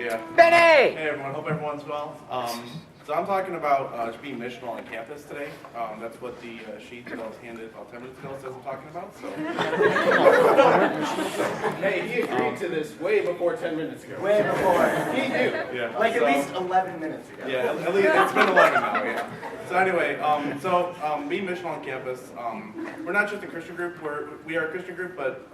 Yeah. Benny! Hey everyone, hope everyone's well. So I'm talking about just being missional on campus today. That's what the sheet that I was handed about 10 minutes ago says I'm talking about. So. Hey, he agreed to this way before 10 minutes ago. Way before. He knew. Yeah. Like so, at least 11 minutes ago. Yeah, at least it's been 11 now. Yeah. So anyway, being missional on campus, we're not just a Christian group. We are a Christian group, but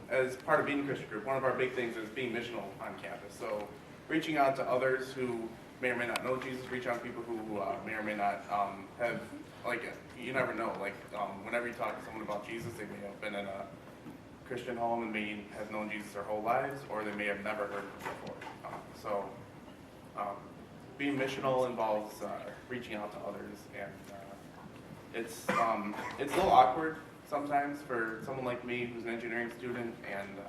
as part of being a Christian group, one of our big things is being missional on campus. So reaching out to others who may or may not know Jesus, reach out to people who may or may not have, like, you never know, like, whenever you talk to someone about Jesus, they may have been in a Christian home and may have known Jesus their whole lives, or they may have never heard of him before. Being missional involves reaching out to others, and it's a little awkward sometimes for someone like me who's an engineering student, and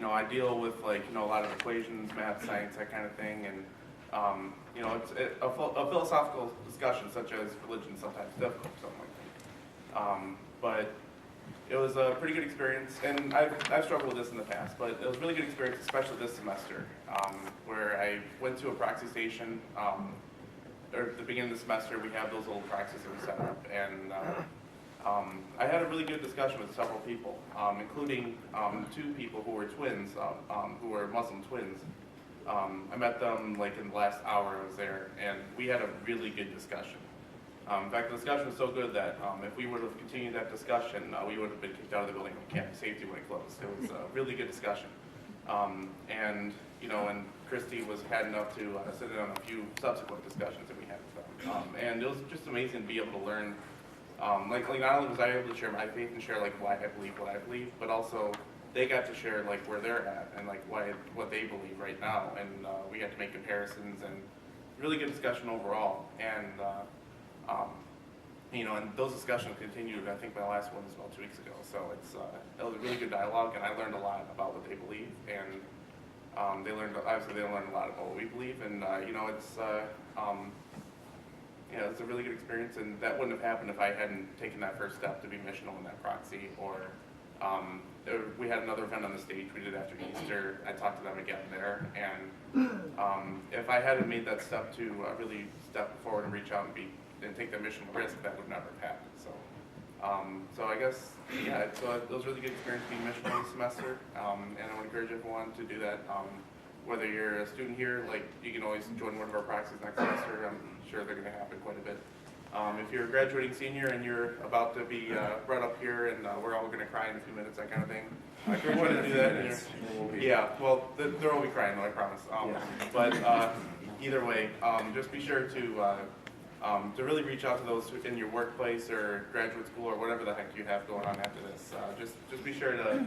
I deal with a lot of equations, math, science, that kind of thing, and it's a philosophical discussion such as religion is sometimes difficult, something like that. But it was a pretty good experience, and I've struggled with this in the past, but it was a really good experience, especially this semester, where I went to a proxy station. Or at the beginning of the semester, we have those little proxies that we set up, and I had a really good discussion with several people, including 2 people who were twins, who were Muslim twins. I met them in the last hour I was there, and we had a really good discussion. In fact, the discussion was so good that if we would have continued that discussion, we would have been kicked out of the building when campus safety when it closed. It was a really good discussion. And Christy was had enough to sit in on a few subsequent discussions that we had with them. And it was just amazing to be able to learn, not only was I able to share my faith and share why I believe what I believe, but also they got to share where they're at and what they believe right now. And we had to make comparisons, and really good discussion overall. And and those discussions continued. I think my last one was about 2 weeks ago. So it was a really good dialogue, and I learned a lot about what they believe, and they learned a lot about what we believe, and it's a really good experience, and that wouldn't have happened if I hadn't taken that first step to be missional in that proxy, or we had another event on the stage we did after Easter. I talked to them again there, and if I hadn't made that step to really step forward and reach out and take that mission risk, that would never have happened. So I guess, so it was a really good experience being missional this semester, and I would encourage everyone to do that. Whether you're a student here, you can always join one of our proxies next semester. I'm sure they're going to happen quite a bit. If you're a graduating senior and you're about to be brought up here and we're all going to cry in a few minutes, that kind of thing, I encourage you to do that. They'll all be crying though, I promise. But either way, just be sure to really reach out to those in your workplace or graduate school or whatever the heck you have going on after this. Just be sure to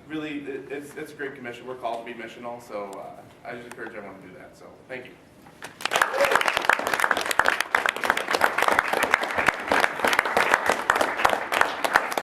really, it's a great commission. We're called to be missional, so I just encourage everyone to do that. So thank you.